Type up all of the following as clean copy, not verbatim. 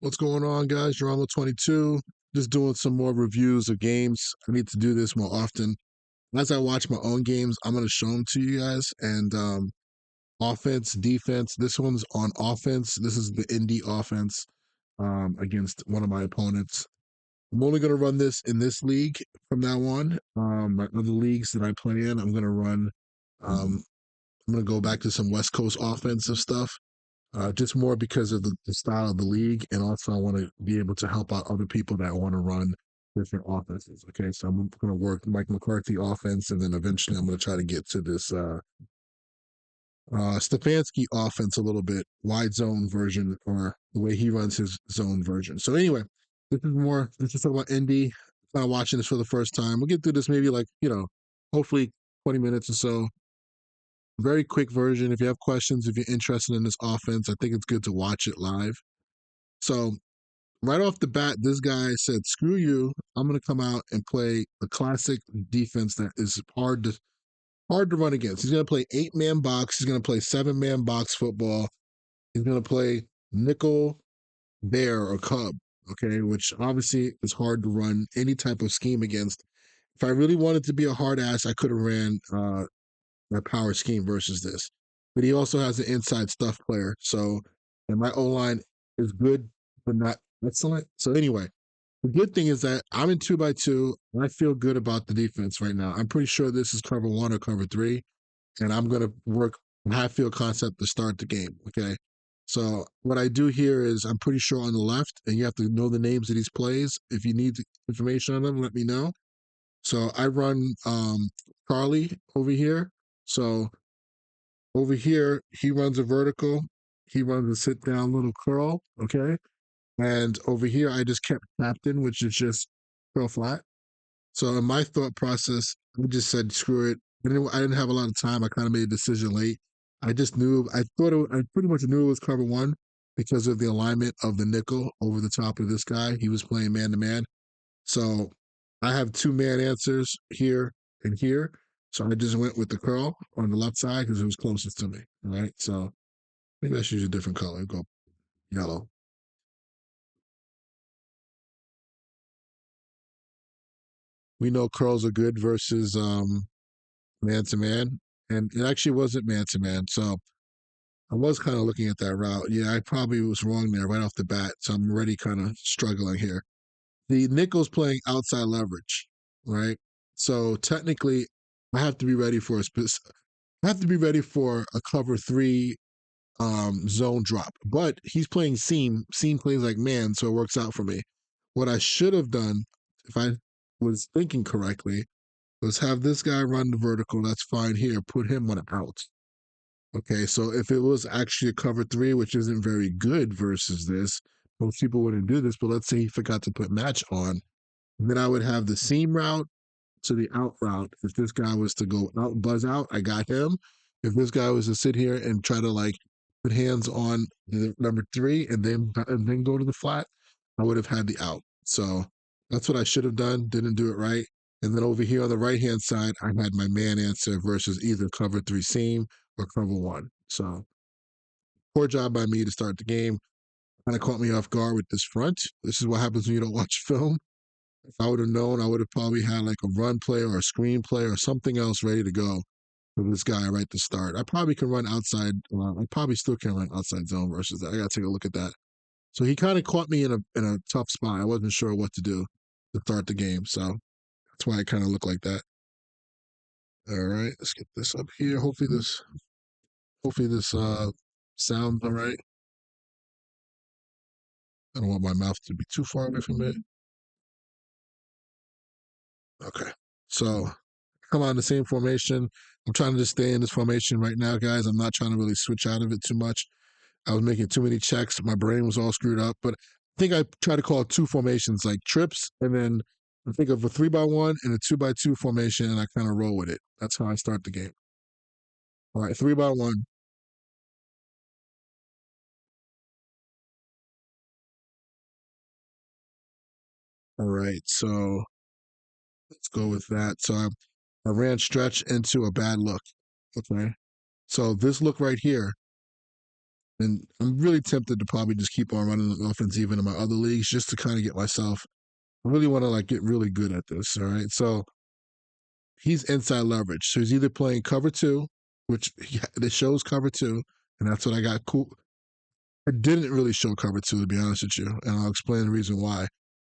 What's going on, guys? Drama 22. Just doing some more reviews of games. I need to do this more often. As I watch my own games, I'm going to show them to you guys. And offense, defense. This one's on offense. This is the Indy offense against one of my opponents. I'm only going to run this in this league from now on. My other leagues that I play in, I'm going to run. I'm going to go back to some West Coast offensive stuff just more because of the style of the league, and also I want to be able to help out other people that want to run different offenses. Okay, so I'm going to work Mike McCarthy offense, and then eventually I'm going to try to get to this Stefanski offense a little bit, wide zone version, or the way he runs his zone version. So anyway, this is more. This is talk about Indy. Kind of watching this for the first time. We'll get through this maybe like hopefully 20 minutes or so. Very quick version. If you have questions, if you're interested in this offense, I think it's good to watch it live. So right off the bat, this guy said, "Screw you! I'm going to come out and play a classic defense that is hard to run against. He's going to play 8-man box. He's going to play 7-man box football. He's going to play nickel, bear, or cub. Okay, which obviously is hard to run any type of scheme against. If I really wanted to be a hard ass, I could have ran my power scheme versus this. But he also has an inside stuff player. So, and my O line is good, but not excellent. So, anyway, the good thing is that I'm in 2x2. And I feel good about the defense right now. I'm pretty sure this is cover one or cover three. And I'm going to work half field concept to start the game. Okay. So, what I do here is I'm pretty sure on the left, and you have to know the names of these plays. If you need information on them, let me know. So, I run Charlie over here. So over here, he runs a vertical. He runs a sit down little curl. Okay. And over here, I just kept captain, which is just curl flat. So in my thought process, I just said, screw it. I didn't have a lot of time. I kind of made a decision late. I just knew, I pretty much knew it was cover one because of the alignment of the nickel over the top of this guy. He was playing man to man. So I have two man answers here and here. So I just went with the curl on the left side because it was closest to me. All right. So maybe I should use a different color. Go yellow. We know curls are good versus man to man. And it actually wasn't man to man. So I was kind of looking at that route. Yeah, I probably was wrong there right off the bat. So I'm already kind of struggling here. The nickel's playing outside leverage, right? So technically, I have to be ready for I have to be ready for a cover three zone drop. But he's playing seam. Seam plays like man, so it works out for me. What I should have done, if I was thinking correctly, was have this guy run the vertical. That's fine here. Put him on out. Okay, so if it was actually a cover three, which isn't very good versus this, most people wouldn't do this. But let's say he forgot to put match on, then I would have the seam route to the out route. If this guy was to go out, buzz out, I got him. If this guy was to sit here and try to like put hands on the number three and then go to the flat, I would have had the out. So that's what I should have done. Didn't do it right. And then over here on the right hand side, I had my man answer versus either cover three seam or cover one. So poor job by me to start the game. Kind of caught me off guard with this front. This is what happens when you don't watch film. If I would have known, I would have probably had like a run play or a screen play or something else ready to go for this guy right to start. I probably can run outside. I probably still can run outside zone versus that. I got to take a look at that. So he kind of caught me in a tough spot. I wasn't sure what to do to start the game. So that's why I kind of look like that. All right, let's get this up here. Hopefully this sounds all right. I don't want my mouth to be too far away from it. Okay. So come on the same formation. I'm trying to just stay in this formation right now, guys. I'm not trying to really switch out of it too much. I was making too many checks. My brain was all screwed up. But I think I try to call it two formations, like trips, and then I think of a 3x1 and a 2x2 formation, and I kind of roll with it. That's how I start the game. All right, 3x1. All right, so let's go with that. So I ran stretch into a bad look. Okay. So this look right here, And I'm really tempted to probably just keep on running the offense even in my other leagues just to kind of get myself. I really want to like get really good at this. All right. So he's inside leverage. So he's either playing cover two, which it shows cover two, and that's what I got. Cool. It didn't really show cover two, to be honest with you, and I'll explain the reason why.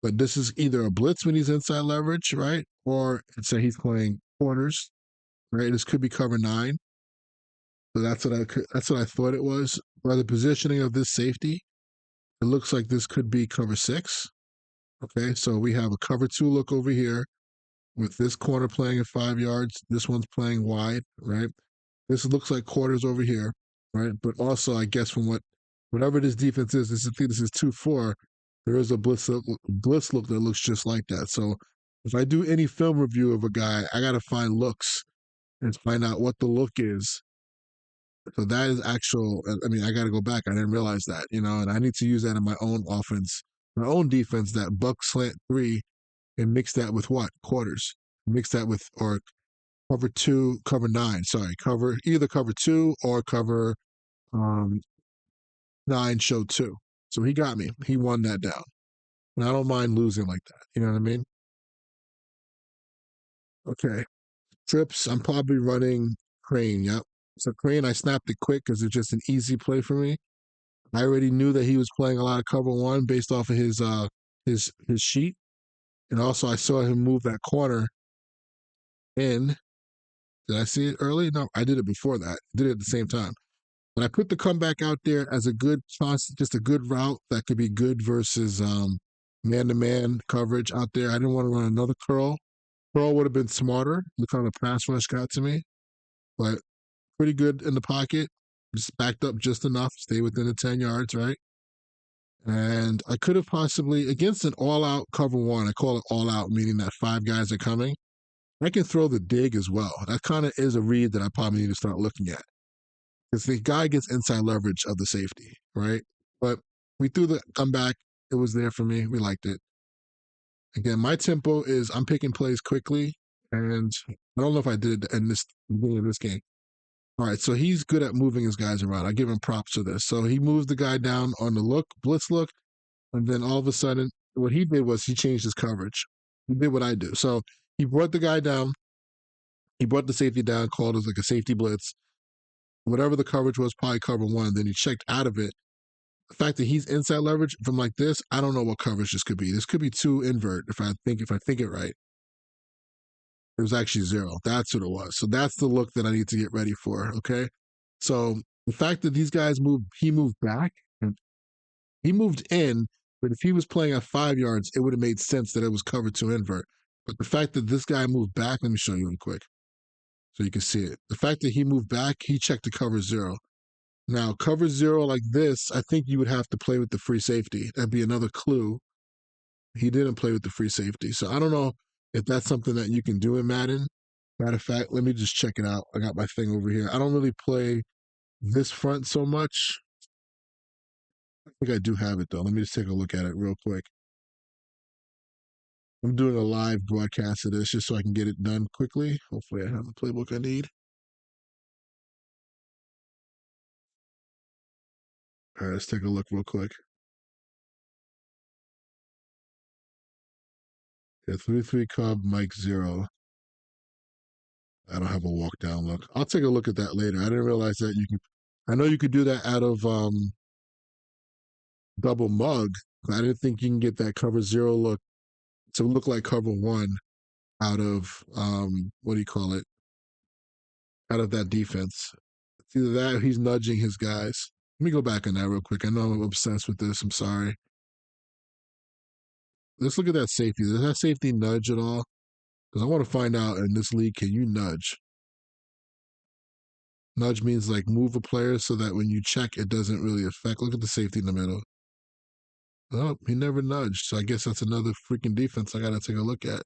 But this is either a blitz when he's inside leverage, right? Or it's a he's playing corners, right? This could be cover nine. So that's what I thought it was. By the positioning of this safety, it looks like this could be cover six. Okay, so we have a cover two look over here with this corner playing at 5 yards. This one's playing wide, right? This looks like quarters over here, right? But also, I guess from whatever this defense is, I think this is 2-4. There is a blitz look that looks just like that. So if I do any film review of a guy, I got to find looks and find out what the look is. So that is actual. I mean, I got to go back. I didn't realize that, and I need to use that in my own offense, my own defense. That buck slant three, and mix that with what quarters? Mix that with or cover two, cover nine. Sorry, cover either cover two or cover um, nine, show two. So he got me. He won that down. And I don't mind losing like that. You know what I mean? Okay. Trips, I'm probably running Crane. Yep. So Crane, I snapped it quick because it's just an easy play for me. I already knew that he was playing a lot of cover one based off of his sheet. And also I saw him move that corner in. Did I see it early? No, I did it before that. I did it at the same time. But I put the comeback out there as a good chance, just a good route that could be good versus man to man coverage out there. I didn't want to run another curl. Curl would have been smarter. Look how the pass rush got to me, but pretty good in the pocket. Just backed up just enough, stay within the 10 yards, right? And I could have possibly, against an all out cover one, I call it all out, meaning that five guys are coming. I can throw the dig as well. That kind of is a read that I probably need to start looking at. Because the guy gets inside leverage of the safety, right? But we threw the comeback. It was there for me. We liked it. Again, my tempo is I'm picking plays quickly, and I don't know if I did it in this beginning of this game. All right, so he's good at moving his guys around. I give him props for this. So he moves the guy down on the blitz look, and then all of a sudden, what he did was he changed his coverage. He did what I do. So he brought the guy down. He brought the safety down, called it like a safety blitz. Whatever the coverage was, probably cover one. Then he checked out of it. The fact that he's inside leverage from like this, I don't know what coverage this could be. This could be two invert if I think it right. It was actually zero. That's what it was. So that's the look that I need to get ready for. Okay. So the fact that these guys he moved back and he moved in, but if he was playing at 5 yards, it would have made sense that it was cover two invert. But the fact that this guy moved back, let me show you real quick so you can see it. The fact that he moved back, he checked the cover zero. Now, cover zero like this, I think you would have to play with the free safety. That'd be another clue. He didn't play with the free safety. So I don't know if that's something that you can do in Madden. Matter of fact, let me just check it out. I got my thing over here. I don't really play this front so much. I think I do have it though. Let me just take a look at it real quick. I'm doing a live broadcast of this just so I can get it done quickly. Hopefully, I have the playbook I need. All right, let's take a look real quick. Yeah, 3-3 Cub, Mike 0. I don't have a walk down look. I'll take a look at that later. I didn't realize that you can. I know you could do that out of double mug. I didn't think you can get that cover zero look to look like cover one out of what do you call it? Out of that defense. It's either that or he's nudging his guys. Let me go back on that real quick. I know I'm obsessed with this. I'm sorry. Let's look at that safety. Does that safety nudge at all? Because I want to find out in this league, can you nudge? Nudge means like move a player so that when you check, it doesn't really affect. Look at the safety in the middle. Oh, he never nudged. So I guess that's another freaking defense I got to take a look at.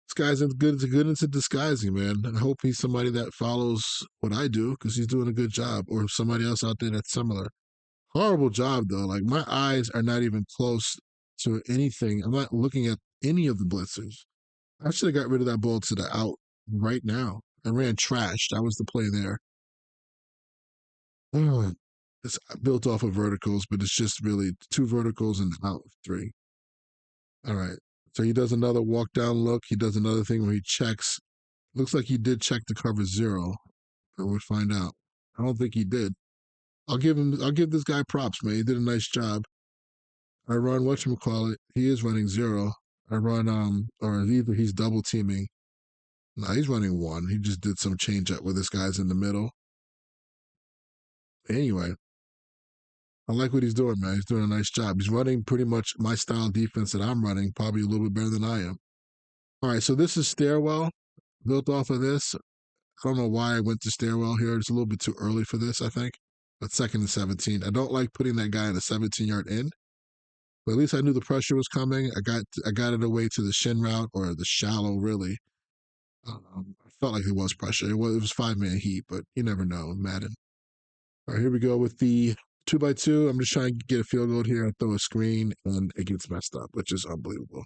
This guy's good into disguising, man. I hope he's somebody that follows what I do because he's doing a good job, or somebody else out there that's similar. Horrible job though. Like my eyes are not even close to anything. I'm not looking at any of the blitzers. I should have got rid of that ball to the out right now. I ran trash. That was the play there. it's built off of verticals, but it's just really two verticals and out of three. All right. So he does another walk down look. He does another thing where he checks. Looks like he did check the cover zero, but we'll find out. I don't think he did. I'll give this guy props, man. He did a nice job. I run whatchamacallit. He is running zero. I run or either he's double teaming. No, he's running one. He just did some change up where this guy's in the middle. Anyway, I like what he's doing, man. He's doing a nice job. He's running pretty much my style defense that I'm running, probably a little bit better than I am. All right, so this is stairwell built off of this. I don't know why I went to stairwell here. It's a little bit too early for this, I think. But second and 17. I don't like putting that guy in a 17-yard in. But at least I knew the pressure was coming. I got it away to the shin route or the shallow, really. I felt like it was pressure. It was 5-man heat, but you never know, Madden. All right, here we go with the 2x2. I'm just trying to get a field goal here. I throw a screen and it gets messed up, which is unbelievable.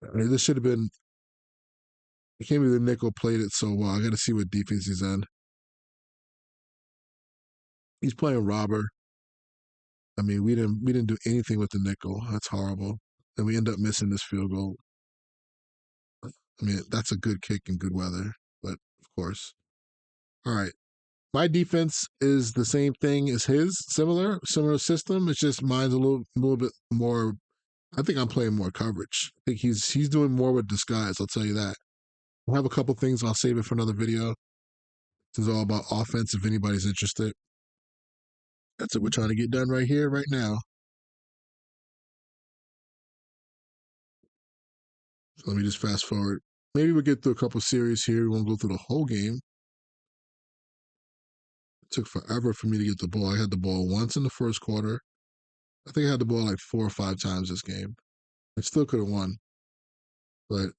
I mean, this should have been. I can't believe the nickel played it so well. I got to see what defense he's in. He's playing robber. I mean, we didn't do anything with the nickel. That's horrible. And we end up missing this field goal. I mean, that's a good kick in good weather, but of course. All right. My defense is the same thing as his, similar system. It's just mine's a little bit more. I think I'm playing more coverage. I think he's doing more with disguise. I'll tell you that. I'll have a couple things. I'll save it for another video. This is all about offense. If anybody's interested, that's what we're trying to get done right here, right now. So let me just fast forward. Maybe we'll get through a couple series here. We won't go through the whole game. It took forever for me to get the ball. I had the ball once in the first quarter. I think I had the ball like 4 or 5 times this game. I still could have won. But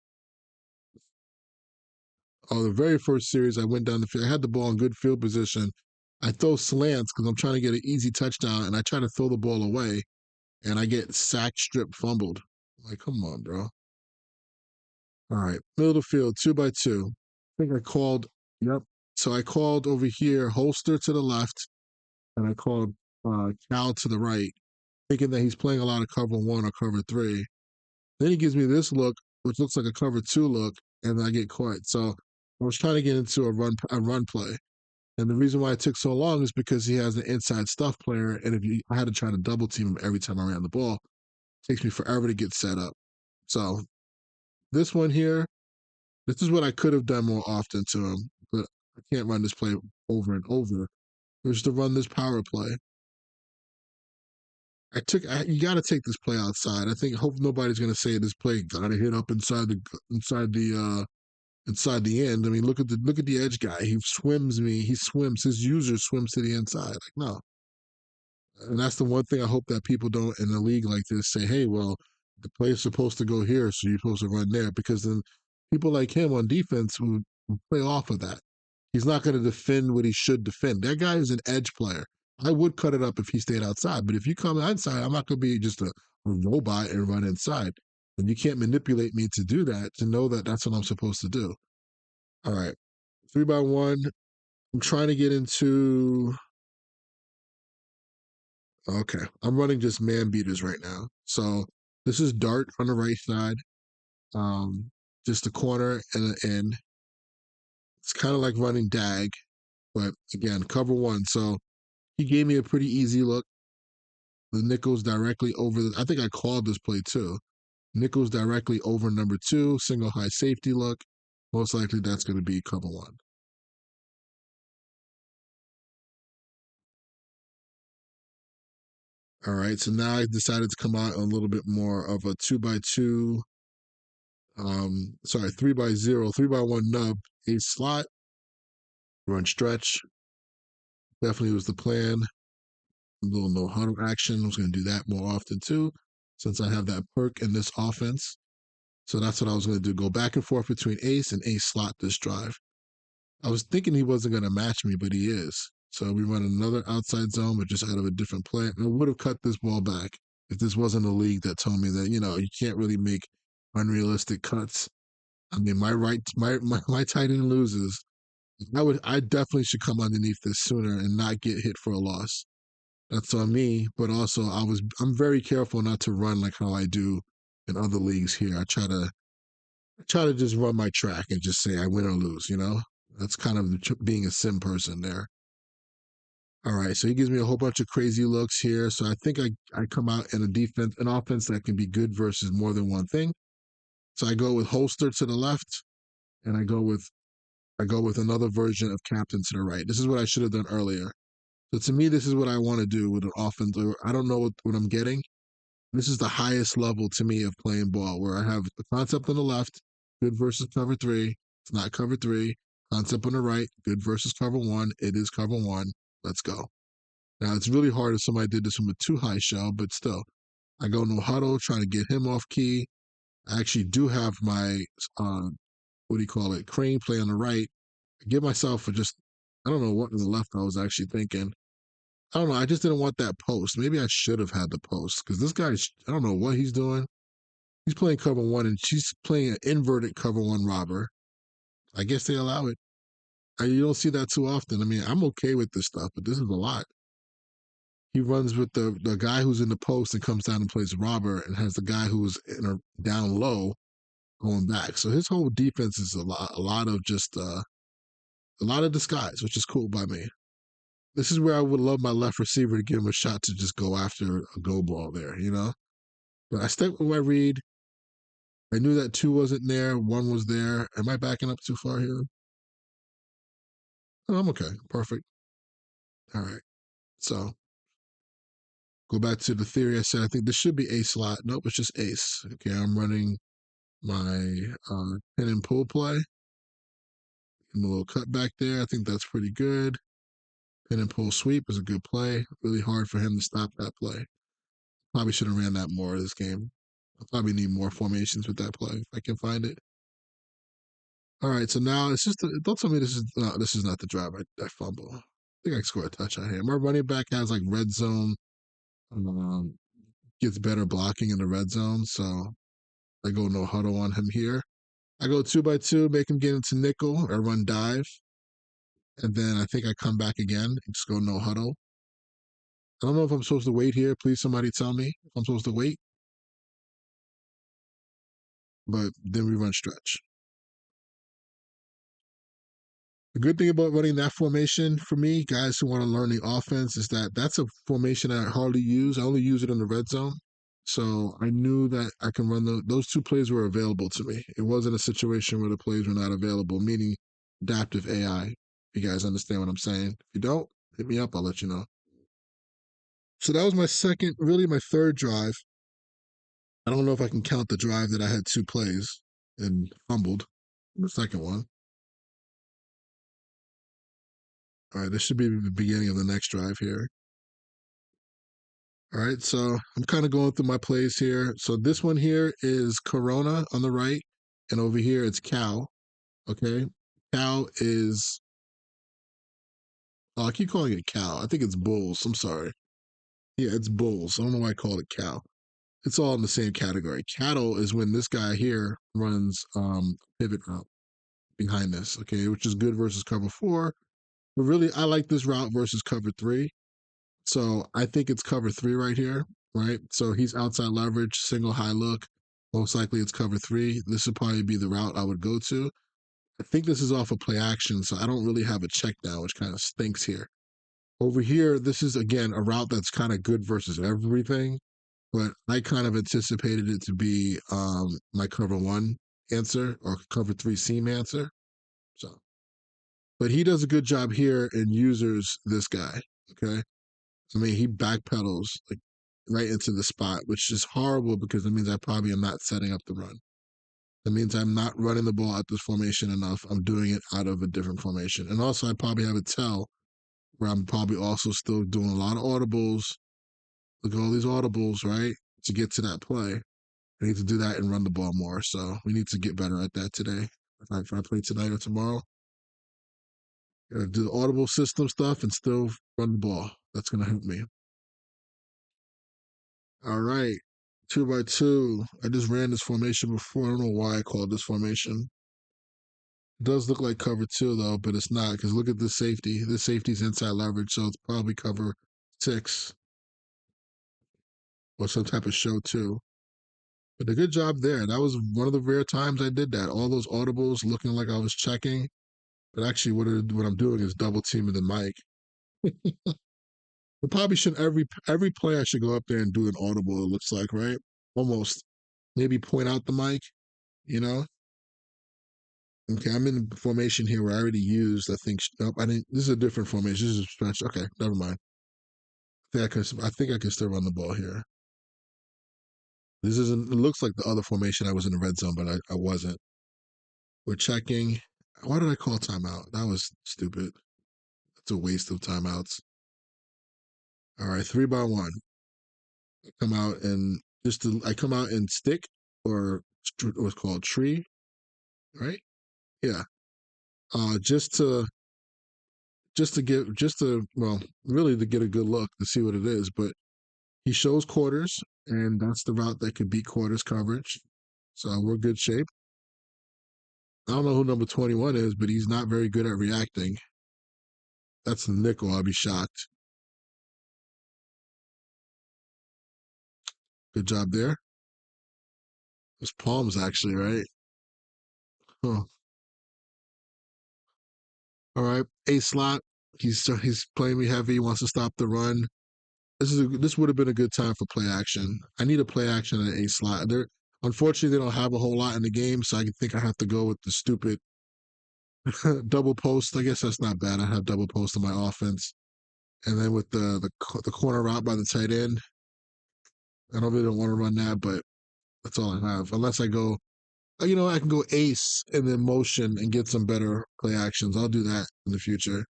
the very first series, I went down the field. I had the ball in good field position. I throw slants because I'm trying to get an easy touchdown, and I try to throw the ball away, and I get sacked, stripped, fumbled. I'm like, come on, bro. All right, middle of the field, 2x2. I think I called. Yep. So I called over here, holster to the left, and I called Cal to the right, thinking that he's playing a lot of cover one or cover three. Then he gives me this look, which looks like a cover two look, and I get caught. So I was trying to get into a run play. And the reason why it took so long is because he has an inside stuff player, and I had to try to double team him every time I ran the ball, it takes me forever to get set up. So this one here, this is what I could have done more often to him, but I can't run this play over and over. There's to run this power play. You got to take this play outside. I think hope nobody's going to say this play got to hit up inside the end. I mean, look at the edge guy. He swims me. He swims. His user swims to the inside. Like no, and that's the one thing I hope that people don't in a league like this say, hey, well, the play's supposed to go here, so you're supposed to run there, because then people like him on defense would play off of that. He's not going to defend what he should defend. That guy is an edge player. I would cut it up if he stayed outside, but if you come inside, I'm not going to be just a robot and run inside. And you can't manipulate me to do that, to know that that's what I'm supposed to do. All right. 3x1. I'm trying to get into. Okay. I'm running just man beaters right now. So this is dart on the right side. Just a corner and an end. It's kind of like running dag, but again, cover one. So he gave me a pretty easy look. The nickel's directly over. I think I called this play too. Nickel's directly over number two, single high safety look. Most likely that's going to be cover one. All right, so now I decided to come out a little bit more of a 2x2. Sorry, 3x0, 3x1 nub, a slot, run stretch. Definitely was the plan. A little no huddle action. I was going to do that more often too, since I have that perk in this offense. So that's what I was going to do. Go back and forth between ace and ace slot this drive. I was thinking he wasn't going to match me, but he is. So we run another outside zone, but just out of a different play. And I would have cut this ball back if this wasn't a league that told me that, you can't really make unrealistic cuts. I mean, my tight end loses. I definitely should come underneath this sooner and not get hit for a loss. That's on me. But also, I'm very careful not to run like how I do in other leagues here. I try to just run my track and just say I win or lose. That's kind of being a sim person there. All right, so he gives me a whole bunch of crazy looks here. So I think I come out in an offense that can be good versus more than one thing. So I go with holster to the left, and I go with another version of captain to the right. This is what I should have done earlier. So to me, this is what I want to do with an offense. I don't know what I'm getting. This is the highest level to me of playing ball, where I have the concept on the left, good versus cover three. It's not cover three. Concept on the right, good versus cover one. It is cover one. Let's go. Now it's really hard if somebody did this from a too high shell, but still, I go no huddle, trying to get him off key. I actually do have my what do you call it, crane play on the right. I give myself for just I don't know what in the left I was actually thinking. I don't know. I just didn't want that post. Maybe I should have had the post because this guy's I don't know what he's doing. He's playing cover one and she's playing an inverted cover one robber. I guess they allow it. You don't see that too often. I mean, I'm okay with this stuff, but this is a lot. He runs with the guy who's in the post and comes down and plays robber and has the guy who's down low going back. So his whole defense is a lot of just a lot of disguise, which is cool by me. This is where I would love my left receiver to give him a shot to just go after a go ball there. But I stuck with my read. I knew that two wasn't there, one was there. Am I backing up too far here? Oh, I'm okay. Perfect. All right. So go back to the theory I said. I think this should be a slot. Nope, it's just ace. Okay, I'm running my pin and pull play. And a little cut back there. I think that's pretty good. Pin and pull sweep is a good play. Really hard for him to stop that play. Probably should have ran that more this game. I probably need more formations with that play if I can find it. All right, so now it's just don't tell me this is not the drive. I fumble. I think I scored a touchdown here. My running back has like red zone, um, gets better blocking in the red zone, so I go no huddle on him here. I go 2 by 2, make him get into nickel or run dive, and then I think I come back again and just go no huddle. I don't know if I'm supposed to wait here. Please, somebody tell me if I'm supposed to wait. But then we run stretch. The good thing about running that formation for me, guys who want to learn the offense, is that that's a formation I hardly use. I only use it in the red zone. So I knew that I can run those two plays were available to me. It wasn't a situation where the plays were not available, meaning adaptive AI. You guys understand what I'm saying? If you don't, hit me up. I'll let you know. So that was my second, really my third drive. I don't know if I can count the drive that I had 2 plays and fumbled. The second one. All right, this should be the beginning of the next drive here. All right, so I'm kind of going through my plays here. So this one here is Corona on the right, and over here it's Cow. Okay, Cow is. Oh, I keep calling it Cow. I think it's Bulls. I'm sorry. Yeah, it's Bulls. I don't know why I called it Cow. It's all in the same category. Cattle is when this guy here runs pivot route behind this. Okay, which is good versus cover four. But really, I like this route versus cover three. So I think it's cover three right here, right? So he's outside leverage, single high look. Most likely it's cover three. This would probably be the route I would go to. I think this is off of play action, so I don't really have a check down, which kind of stinks here. Over here, this is again a route that's kind of good versus everything, but I kind of anticipated it to be my cover one answer or cover three seam answer. So, but he does a good job here and users this guy. Okay, I mean, he backpedals like right into the spot, which is horrible because it means I probably am not setting up the run. That means I'm not running the ball at this formation enough. I'm doing it out of a different formation. And also, I probably have a tell where I'm probably also still doing a lot of audibles. Look at all these audibles, right? To get to that play. I need to do that and run the ball more. So we need to get better at that today. If I play tonight or tomorrow, gotta do the audible system stuff and still run the ball. That's gonna help me. All right. 2 by 2. I just ran this formation before. I don't know why I called this formation. It does look like cover two though, but it's not because look at this safety. This safety's inside leverage, so it's probably cover six. or some type of show too. But a good job there. That was one of the rare times I did that. All those audibles looking like I was checking, but actually what I'm doing is double teaming the mic. I probably should every play I should go up there and do an audible. It looks like, right? Almost. Maybe point out the mic. You know. Okay, I'm in the formation here where I already used. I think. Nope, I didn't. This is a different formation. This is a stretch. Okay, never mind. I think I can still run the ball here. This isn't. It looks like the other formation I was in the red zone, but I wasn't. We're checking. Why did I call timeout? That was stupid. It's a waste of timeouts. All right, 3-by-1. Come out and I come out and stick or what's called tree, right? Yeah. Just to well, really to get a good look to see what it is. But he shows quarters, and that's the route that could beat quarters coverage. So we're good shape. I don't know who number 21 is, but he's not very good at reacting. That's the nickel. I'll be shocked. Good job there. It's palms actually, right? Huh. All right, a slot. He's playing me heavy. He wants to stop the run. This would have been a good time for play action. I need a play action at a slot. Unfortunately, they don't have a whole lot in the game, so I think I have to go with the stupid double post. I guess that's not bad. I have double post in my offense, and then with the corner route by the tight end. I don't really don't want to run that, but that's all I have. Unless I go, I can go ace and then motion and get some better play actions. I'll do that in the future.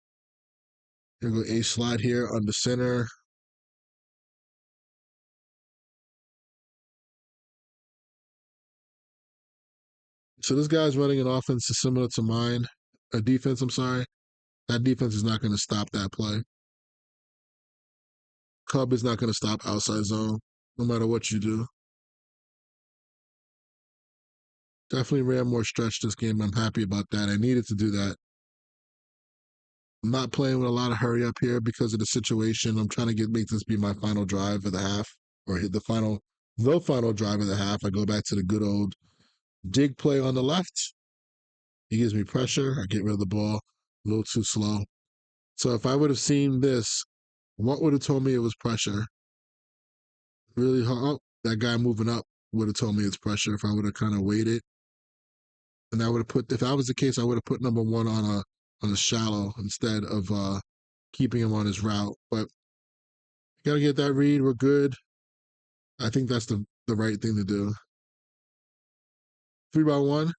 Here go ace slide here on the center. So this guy's running an offense similar to mine, a defense. I'm sorry. That defense is not going to stop that play. Cub is not going to stop outside zone, no matter what you do. Definitely ran more stretch this game. I'm happy about that. I needed to do that. I'm not playing with a lot of hurry up here because of the situation. I'm trying to make this be my final drive of the half, or hit the final drive of the half. I go back to the good old dig play on the left. He gives me pressure. I get rid of the ball. A little too slow. So if I would have seen this, what would have told me it was pressure? Really hard. Oh, that guy moving up would have told me it's pressure if I would have kind of waited. And I would have put, if that was the case, I would have put number one on a shallow instead of keeping him on his route. But got to get that read. We're good. I think that's the right thing to do. 3-by-1.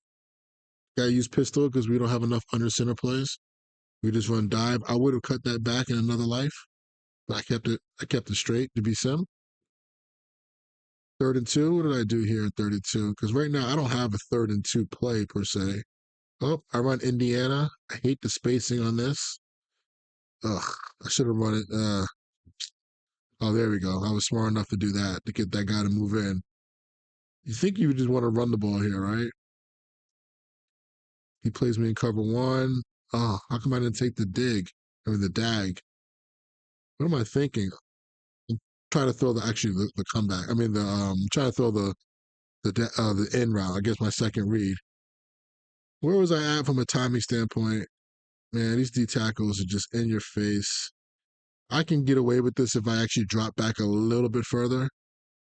Got to use pistol because we don't have enough under center plays. We just run dive. I would have cut that back in another life, but I kept it. I kept it straight to be sim. 3rd and 2. What did I do here at 32? Because right now I don't have a 3rd and 2 play per se. Oh, I run Indiana. I hate the spacing on this. Ugh, I should have run it. Oh, there we go. I was smart enough to do that to get that guy to move in. You think you just want to run the ball here, right? He plays me in cover one. Oh, how come I didn't take the dig? I mean the dag. What am I thinking? I'm trying to throw the comeback. I mean trying to throw the end route. I guess my second read. Where was I at from a timing standpoint? Man, these D tackles are just in your face. I can get away with this if I actually drop back a little bit further,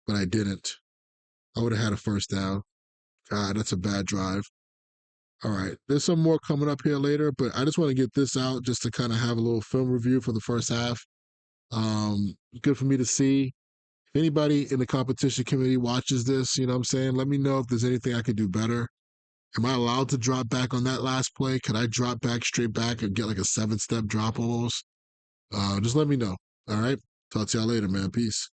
but I didn't. I would have had a first down. God, that's a bad drive. All right, there's some more coming up here later, but I just want to get this out just to kind of have a little film review for the first half. Good for me to see. If anybody in the competition committee watches this, you know what I'm saying? Let me know if there's anything I could do better. Am I allowed to drop back on that last play? Could I drop back straight back and get like a 7-step drop almost? Just let me know. All right. Talk to y'all later, man. Peace.